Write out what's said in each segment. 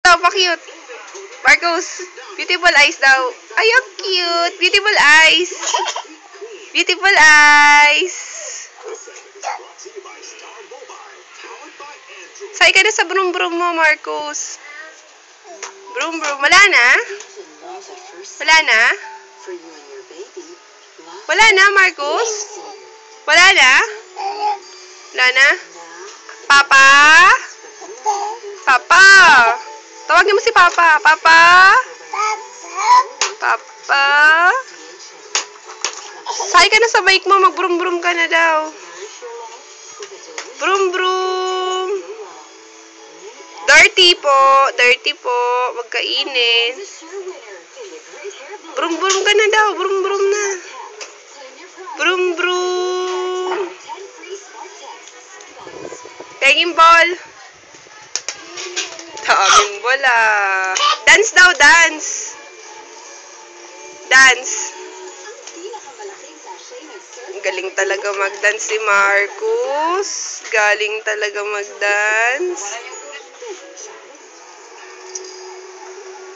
daw, pa-cute. Marcos, beautiful eyes daw. Ay, ang cute. Beautiful eyes. Beautiful eyes. Say ka na sa brum-brum mo, Marcos. Brum-brum. Wala na? Wala na? Wala na, Marcos? Wala na? Wala na? Papa? Papa? Tawagin mo si Papa. Papa? Papa? Say ka na sa bike mo. Mag-brum-brum ka na daw. Brum-brum. Dirty po. Dirty po. Huwag kainin. Brum-brum ka na daw. Brum-brum na. Brum-brum. Penging ball. Daming bola. Dance daw, dance. Dance. Galing talaga mag-dance si Marcos. Galing talaga mag-dance.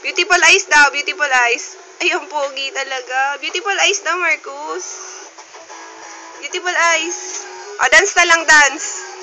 Beautiful eyes daw, beautiful eyes. Ay, ang pogi talaga. Beautiful eyes daw, Marcos. Beautiful eyes. O, dance na lang, dance.